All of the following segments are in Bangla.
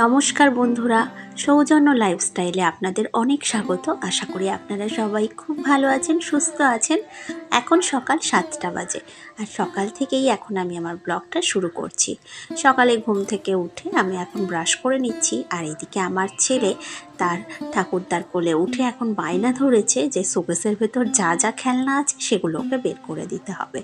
নমস্কার বন্ধুরা, সৌজন্য লাইফস্টাইলে আপনাদের অনেক স্বাগত। আশা করি আপনারা সবাই খুব ভালো আছেন, সুস্থ আছেন। এখন সকাল 7টা বাজে, আর সকাল থেকেই এখন আমি আমার ব্লগটা শুরু করছি। সকালে ঘুম থেকে উঠে আমি এখন ব্রাশ করে নিচ্ছি, আর এদিকে আমার ছেলে তার ঠাকুরদার কোলে উঠে এখন বায়না ধরেছে যে শোকেসের ভেতর যা যা খেলনা আছে সেগুলো ওকে বের করে দিতে হবে।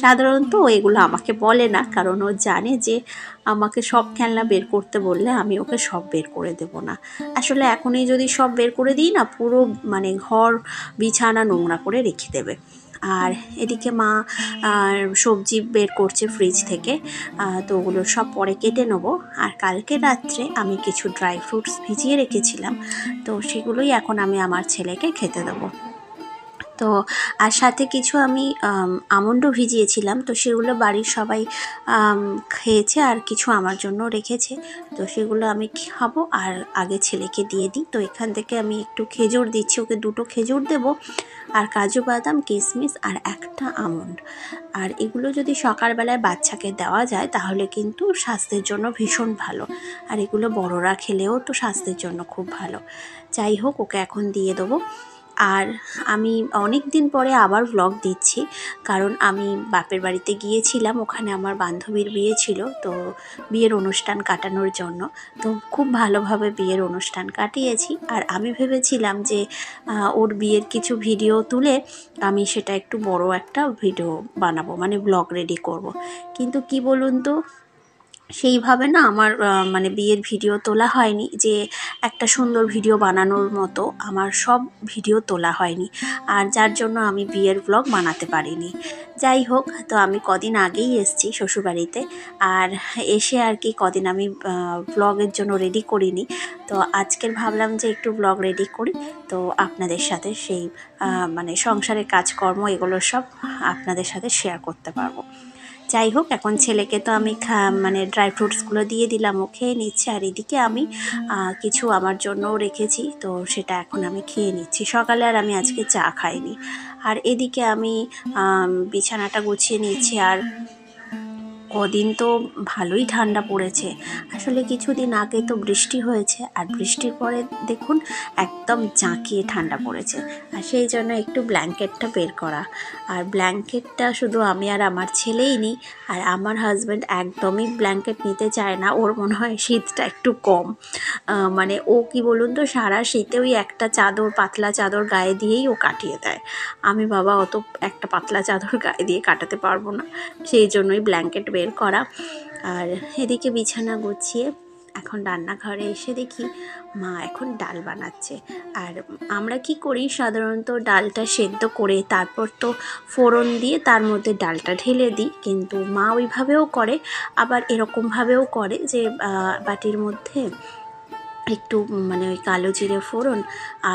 সাধারণত ও এগুলো আমাকে বলে না, কারণ ও জানে যে আমাকে সব খেলনা বের করতে বললে আমি ওকে সব বের করে দেব না। আসলে এখনই যদি সব বের করে দিই না, পুরো ঘর বিছানা নোংরা করে রেখে দেবে। আর এদিকে মা সবজি বের করছে ফ্রিজ থেকে, তো ওগুলো সব পরে কেটে নেবো। আর কালকে রাত্রে আমি কিছু ড্রাই ফ্রুটস ভিজিয়ে রেখেছিলাম, তো সেগুলোই এখন আমি আমার ছেলেকে খেতে দেবো। তো আর সাথে কিছু আমি আমন্ডও ভিজিয়েছিলাম, তো সেগুলো বাড়ির সবাই খেয়েছে, আর কিছু আমার জন্য রেখেছে, তো সেগুলো আমি খাবো আর আগে ছেলেকে দিয়ে দিই। তো এখান থেকে আমি একটু খেজুর দিচ্ছি, ওকে 2টো খেজুর দেবো, আর কাজু বাদাম, কিশমিশ আর একটা আমন্ড। আর এগুলো যদি সকালবেলায় বাচ্চাকে দেওয়া যায় তাহলে কিন্তু স্বাস্থ্যের জন্য ভীষণ ভালো, আর এগুলো বড়রা খেলেও তো স্বাস্থ্যের জন্য খুব ভালো। যাই হোক, ওকে এখন দিয়ে দেবো। আর আমি অনেক দিন পরে আবার ভ্লগ দিচ্ছি, কারণ আমি বাপের বাড়িতে গিয়েছিলাম, ওখানে আমার বান্ধবীর বিয়ে ছিল, তো বিয়ের অনুষ্ঠান কাটানোর জন্য। তো খুব ভালোভাবে বিয়ের অনুষ্ঠান কাটিয়েছি, আর আমি ভেবেছিলাম যে ওর বিয়ের কিছু ভিডিও তুলে আমি সেটা একটু বড় একটা ভিডিও বানাবো, ব্লগ রেডি করব। কিন্তু কি বলুন তো, সেইভাবে না আমার বিয়ের ভিডিও তোলা হয়নি, যে একটা সুন্দর ভিডিও বানানোর মতো আমার সব ভিডিও তোলা হয়নি, আর যার জন্য আমি বিয়ের ব্লগ বানাতে পারিনি। যাই হোক, তো আমি কদিন আগেই এসেছি শ্বশুরবাড়িতে, আর এসে আর কি কদিন আমি ব্লগের জন্য রেডি করিনি। তো আজকের ভাবলাম যে একটু ব্লগ রেডি করি, তো আপনাদের সাথে সেই সংসারের কাজকর্ম এগুলো সব আপনাদের সাথে শেয়ার করতে পারবো। যাই হোক, এখন ছেলেকে তো আমি ড্রাই ফ্রুটসগুলো দিয়ে দিলাম, ও খেয়ে নিচ্ছে, আর এদিকে আমি কিছু আমার জন্যও রেখেছি, তো সেটা এখন আমি খেয়ে নিচ্ছি। সকালে আর আমি আজকে চা খাইনি। আর এদিকে আমি বিছানাটা গুছিয়ে নিচ্ছি। আর কদিন তো ভালোই ঠান্ডা পড়েছে, আসলে কিছুদিন আগে তো বৃষ্টি হয়েছে, আর বৃষ্টির পরে দেখুন একদম জাঁকিয়ে ঠান্ডা পড়েছে, আর সেই জন্য একটু ব্ল্যাঙ্কেটটা বের করা। আর ব্ল্যাঙ্কেটটা শুধু আমি আর আমার ছেলেই নিই, আর আমার হাজব্যান্ড একদমই ব্ল্যাঙ্কেট নিতে চায় না, ওর মনে হয় শীতটা একটু কম। ও কি বলুন তো, সারা শীতে ওই একটা চাদর, পাতলা চাদর গায়ে দিয়েই ও কাটিয়ে দেয়। আমি বাবা অত একটা পাতলা চাদর গায়ে দিয়ে কাটাতে পারবো না, সেই জন্যই ব্ল্যাঙ্কেট বের করা। আর এদিকে বিছানা গুছিয়ে এখন রান্নাঘরে এসে দেখি মা এখন ডাল বানাচ্ছে। আর আমরা কি করি, সাধারণত ডালটা সেদ্ধ করে তারপর তো ফোড়ন দিয়ে তার মধ্যে ডালটা ঢেলে দিই, কিন্তু মা ওইভাবেও করে, আবার এরকমভাবেও করে যে বাটির মধ্যে একটু ওই কালো জিরে ফোড়ন,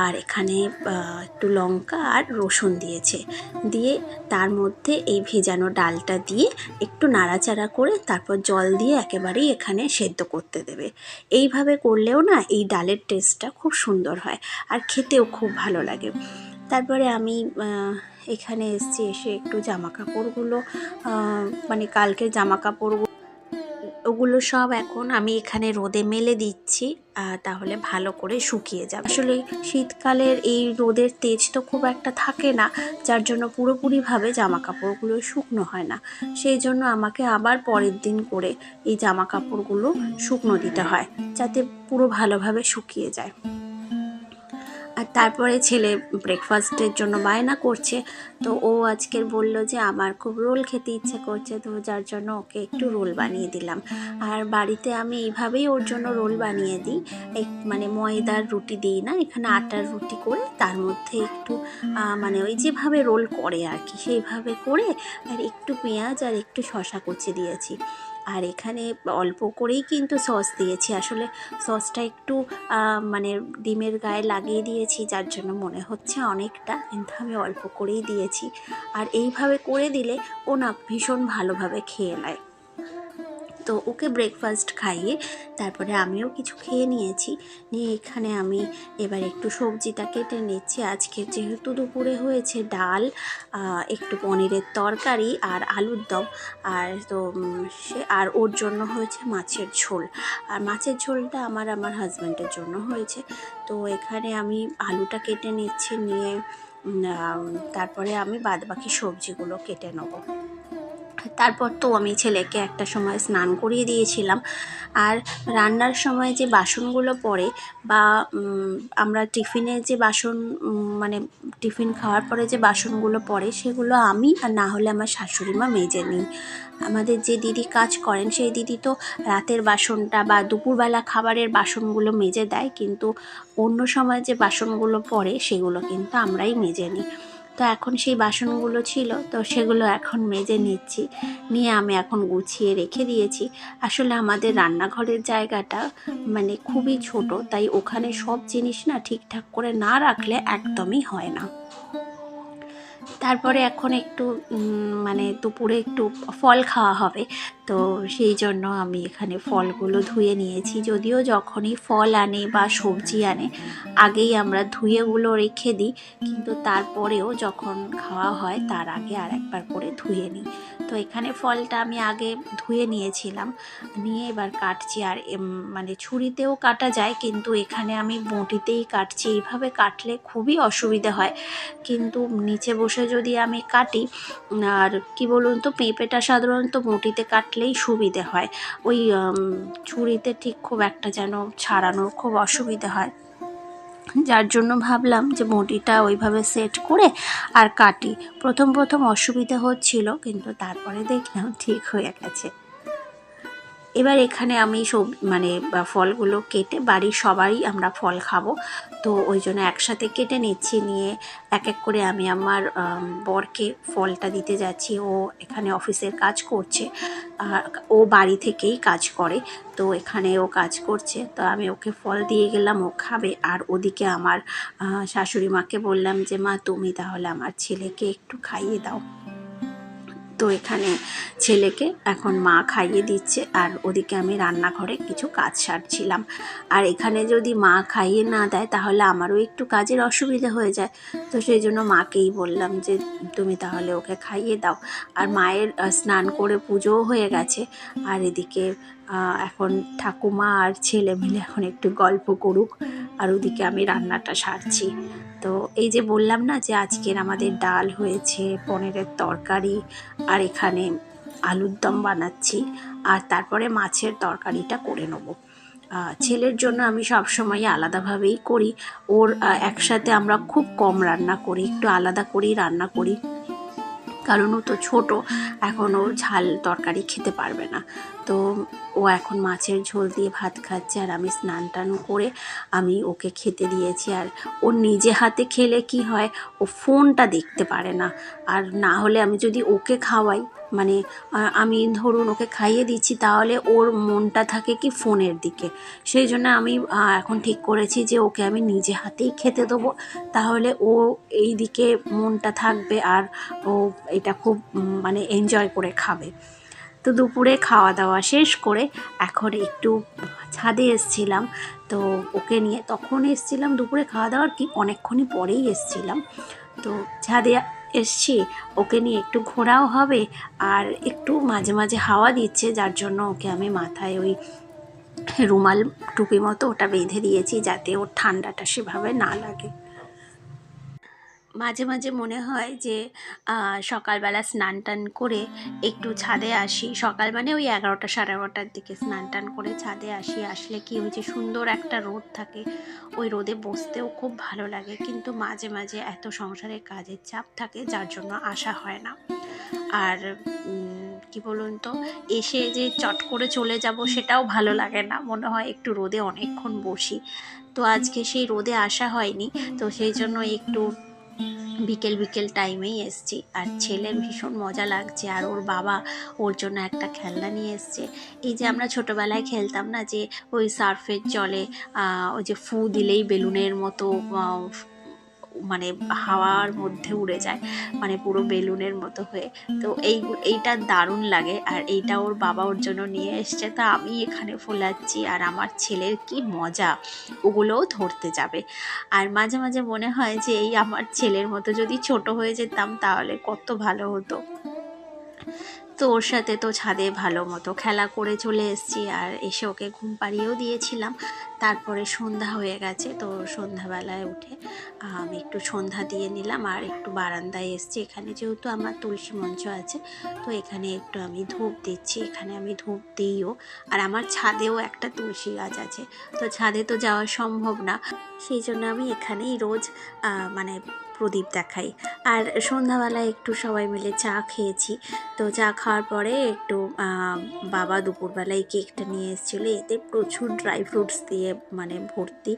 আর এখানে একটু লঙ্কা আর রসুন দিয়েছে, দিয়ে তার মধ্যে এই ভেজানো ডালটা দিয়ে একটু নাড়াচাড়া করে তারপর জল দিয়ে একেবারেই এখানে সেদ্ধ করতে দেবে। এইভাবে করলেও না এই ডালের টেস্টটা খুব সুন্দর হয়, আর খেতেও খুব ভালো লাগে। তারপরে আমি এখানে এসে একটু জামা কাপড়গুলো কালকের জামা কাপড়গুলো ওগুলো সব এখন আমি এখানে রোদে মেলে দিচ্ছি, তাহলে ভালো করে শুকিয়ে যাবে। আসলে শীতকালের এই রোদের তেজ তো খুব একটা থাকে না, যার জন্য পুরোপুরিভাবে জামা কাপড়গুলো শুকনো হয় না, সেই জন্য আমাকে আবার পরের দিন করে এই জামা কাপড়গুলো শুকনো দিতে হয়, যাতে পুরো ভালোভাবে শুকিয়ে যায়। আর তারপরে ছেলে ব্রেকফাস্টের জন্য বায়না করছে, তো ও আজকের বলল যে আমার খুব রোল খেতে ইচ্ছে করছে, তো যার জন্য ওকে একটু রোল বানিয়ে দিলাম। আর বাড়িতে আমি এইভাবেই ওর জন্য রোল বানিয়ে দিই, ময়দার রুটি দিই না, এখানে আটার রুটি করে তার মধ্যে একটু ওই যেভাবে রোল করে আর কি, সেইভাবে করে আর একটু পেঁয়াজ আর একটু শসা কুচি দিয়েছি। আর এখানে অল্প করেই কিন্তু সস দিয়েছি, আসলে সসটা একটু ডিমের গায়ে লাগিয়ে দিয়েছি, যার জন্য মনে হচ্ছে অনেকটা, কিন্তু আমি অল্প করেই দিয়েছি। আর এইভাবে করে দিলে ও না ভীষণ ভালোভাবে খেয়ে নেয়। তো ওকে ব্রেকফাস্ট খাইয়ে তারপরে আমিও কিছু খেয়ে নিয়েছি। নিয়ে এখানে আমি এবার একটু সবজিটা কেটে নিচ্ছি। আজকে যেহেতু দুপুরে হয়েছে ডাল, একটু পনিরের তরকারি আর আলুর দম, আর তো আর ওর জন্য হয়েছে মাছের ঝোল। আর মাছের ঝোলটা আমার হাজব্যান্ডের জন্য হয়েছে। তো এখানে আমি আলুটা কেটে নিচ্ছি, নিয়ে তারপরে আমি বাদবাকি সবজিগুলো কেটে নেবো। তারপর তো আমি ছেলেকে একটা সময় স্নান করিয়ে দিয়েছিলাম। আর রান্নার সময় যে বাসনগুলো পড়ে বা আমরা টিফিনে যে বাসন, মানে টিফিন খাওয়ার পরে যে বাসনগুলো পড়ে সেগুলো আমি আর না হলে আমার শাশুড়ি মা মেজে নিই। আমাদের যে দিদি কাজ করেন সেই দিদি তো রাতের বাসনটা বা দুপুরবেলা খাবারের বাসনগুলো মেজে দেয়, কিন্তু অন্য সময় যে বাসনগুলো পড়ে সেগুলো কিন্তু আমরাই মেজে নিই। তো এখন সেই বাসনগুলো ছিল, তো সেগুলো এখন মেজে নিচ্ছি। নিয়ে আমি এখন গুছিয়ে রেখে দিয়েছি। আসলে আমাদের রান্নাঘরের জায়গাটা মানে খুবই ছোট, তাই ওখানে সব জিনিস না ঠিকঠাক করে না রাখলে একদমই হয় না। তারপরে এখন একটু মানে দুপুরে একটু ফল খাওয়া হবে, তো সেই জন্য আমি এখানে ফলগুলো ধুয়ে নিয়েছি। যদিও যখনই ফল আনে বা সবজি আনে আগেই আমরা ধুয়েগুলো রেখে দিই, কিন্তু তারপরেও যখন খাওয়া হয় তার আগে আর একবার করে ধুয়ে নিই। তো এখানে ফলটা আমি আগে ধুয়ে নিয়েছিলাম, নিয়ে এবার কাটছি। আর মানে ছুরিতেও কাটা যায়, কিন্তু এখানে আমি বঁটিতেই কাটছি। এইভাবে কাটলে খুবই অসুবিধে হয়, কিন্তু নিচে বসে যদি আমি কাটি, আর কি বলুন তো, পেঁপেটা সাধারণত বঁটিতে কাটলেই সুবিধে হয়। ওই ছুরিতে ঠিক খুব একটা যেন ছাড়ানোর খুব অসুবিধে হয়, যার জন্য ভাবলাম যে বঁটিটা ওইভাবে সেট করে আর কাটি। প্রথম অসুবিধা হচ্ছিল, কিন্তু তারপরে দেখলাম ঠিক হয়ে গেছে। এবার এখানে আমি মানে ফলগুলো কেটে, বাড়ির সবাই আমরা ফল খাবো, তো ওই জন্য একসাথে কেটে নিচ্ছি। নিয়ে এক এক করে আমি আমার বরকে ফলটা দিতে যাচ্ছি। ও এখানে অফিসের কাজ করছে, ও বাড়ি থেকেই কাজ করে, তো এখানে ও কাজ করছে, তো আমি ওকে ফল দিয়ে গেলাম, ও খাবে। আর ওদিকে আমার শাশুড়ি মাকে বললাম যে মা তুমি তাহলে আমার ছেলেকে একটু খাইয়ে দাও। তো এখানে ছেলেকে এখন মা খাইয়ে দিচ্ছে, আর ওদিকে আমি রান্নাঘরে কিছু কাজ সারছিলাম। আর এখানে যদি মা খাইয়ে না দেয় তাহলে আমারও একটু কাজের অসুবিধা হয়ে যায়, তো সেই জন্য মাকেই বললাম যে তুমি তাহলে ওকে খাইয়ে দাও। আর মায়ের স্নান করে পুজোও হয়ে গেছে। আর এদিকে এখন ঠাকুমা আর ছেলে মিলে এখন একটু গল্প করুক, আর ওদিকে আমি রান্নাটা সারছি। তো এই যে বললাম না যে আজকের আমাদের ডাল হয়েছে, পনিরের তরকারি, আর এখানে আলুর দম বানাচ্ছি, আর তারপরে মাছের তরকারিটা করে নেব। ছেলের জন্য আমি সবসময় আলাদাভাবেই করি, ওর একসাথে আমরা খুব কম রান্না করি, একটু আলাদা করেই রান্না করি, কারণ ও তো ছোটো, এখন ও ঝাল তরকারি খেতে পারবে না। তো ও এখন মাছের ঝোল দিয়ে ভাত খাচ্ছে, আর আমি স্নান টান করে আমি ওকে খেতে দিয়েছি। আর ও নিজে হাতে খেলে কি হয়, ও ফোনটা দেখতে পারে না। আর না হলে আমি যদি ওকে খাওয়াই, মানে আমি ধরুন ওকে খাইয়ে দিচ্ছি, তাহলে ওর মনটা থাকে কি ফোনের দিকে। সেই জন্য আমি এখন ঠিক করেছি যে ওকে আমি নিজে হাতেই খেতে দেবো, তাহলে ও এই দিকে মনটা থাকবে, আর ও এটা খুব মানে এনজয় করে খাবে। তো দুপুরে খাওয়া দাওয়া শেষ করে এখন একটু ছাদে এসছিলাম, তো ওকে নিয়ে তখন এসছিলাম দুপুরে খাওয়া দাওয়ার কি অনেকক্ষণই পরেই এসছিলাম। তো ছাদে এসছি, ওকে নিয়ে একটু ঘোরাও হবে, আর একটু মাঝে মাঝে হাওয়া দিচ্ছে, যার জন্য ওকে আমি মাথায় ওই রুমাল টুপি মতো ওটা বেঁধে দিয়েছি, যাতে ওর ঠান্ডাটা সেভাবে না লাগে। মাঝে মাঝে মনে হয় যে সকালবেলা স্নান টান করে একটু ছাদে আসি, সকাল মানে ওই 11টা 11:30টার দিকে স্নান টান করে ছাদে আসি। আসলে কি হয়েছে, সুন্দর একটা রোদ থাকে, ওই রোদে বসতেও খুব ভালো লাগে, কিন্তু মাঝে মাঝে এত সংসারের কাজের চাপ থাকে, যার জন্য আসা হয় না। আর কি বলুন তো, এসে যে চট করে চলে যাব সেটাও ভালো লাগে না, মনে হয় একটু রোদে অনেকক্ষণ বসি। তো আজকে সেই রোদে আসা হয়নি, তো সেই জন্য একটু বিকেল টাইমেই এসছি। আর ছেলের ভীষণ মজা লাগছে, আর ওর বাবা ওর জন্য একটা খেলনা নিয়ে এসছে। এই যে আমরা ছোটোবেলায় খেলতাম না, যে ওই সার্ফের জলে ওই যে ফু দিলেই বেলুনের মতো মানে হাওয়ার মধ্যে উড়ে যায়, মানে পুরো বেলুনের মতো হয়ে। তো এইটা দারুণ লাগে। আর এইটা ওর বাবা ওর জন্য নিয়ে এসছে, তা আমি এখানে ফোলাচ্ছি আর আমার ছেলের কি মজা, ওগুলোও ধরতে যাবে। আর মাঝে মাঝে মনে হয় যে এই আমার ছেলের মতো যদি ছোট হয়ে যেতাম তাহলে কত ভালো হতো। তো ওর সাথে তো ছাদে ভালো মতো খেলা করে চলে এসেছি, আর এসে ওকে ঘুম পাড়িয়েও দিয়েছিলাম। তারপরে সন্ধ্যা হয়ে গেছে, তো সন্ধ্যাবেলায় উঠে আমি একটু সন্ধ্যা দিয়ে নিলাম আর একটু বারান্দায় এসেছি। এখানে যেহেতু আমার তুলসী মঞ্চ আছে, তো এখানে একটু আমি ধূপ দিচ্ছি, এখানে আমি ধূপ দিইও। আর আমার ছাদেও একটা তুলসী গাছ আছে, তো ছাদে তো যাওয়া সম্ভব না, সেই জন্য আমি এখানেই রোজ মানে প্রদীপ দেখাই। আর সন্ধ্যাবেলায় একটু সবাই মিলে চা খেয়েছি। তো চা খাওয়ার পরে একটু বাবা দুপুরবেলায় কেকটা নিয়ে এসেছিলো, এতে প্রচুর ড্রাই ফ্রুটস দিয়ে মানে ভর্তি।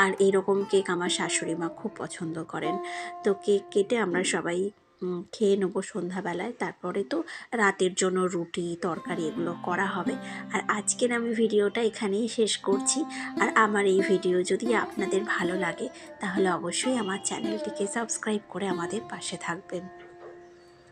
আর এইরকম কেক আমার শাশুড়ি মা খুব পছন্দ করেন। তো কেক কেটে আমরা সবাই খেয়ে নেবো সন্ধ্যাবেলায়। তারপরে তো রাতের জন্য রুটি তরকারি এগুলো করা হবে। আর আজকের আমি ভিডিওটা এখানেই শেষ করছি। আর আমার এই ভিডিও যদি আপনাদের ভালো লাগে তাহলে অবশ্যই আমার চ্যানেলটিকে সাবস্ক্রাইব করে আমাদের পাশে থাকবেন।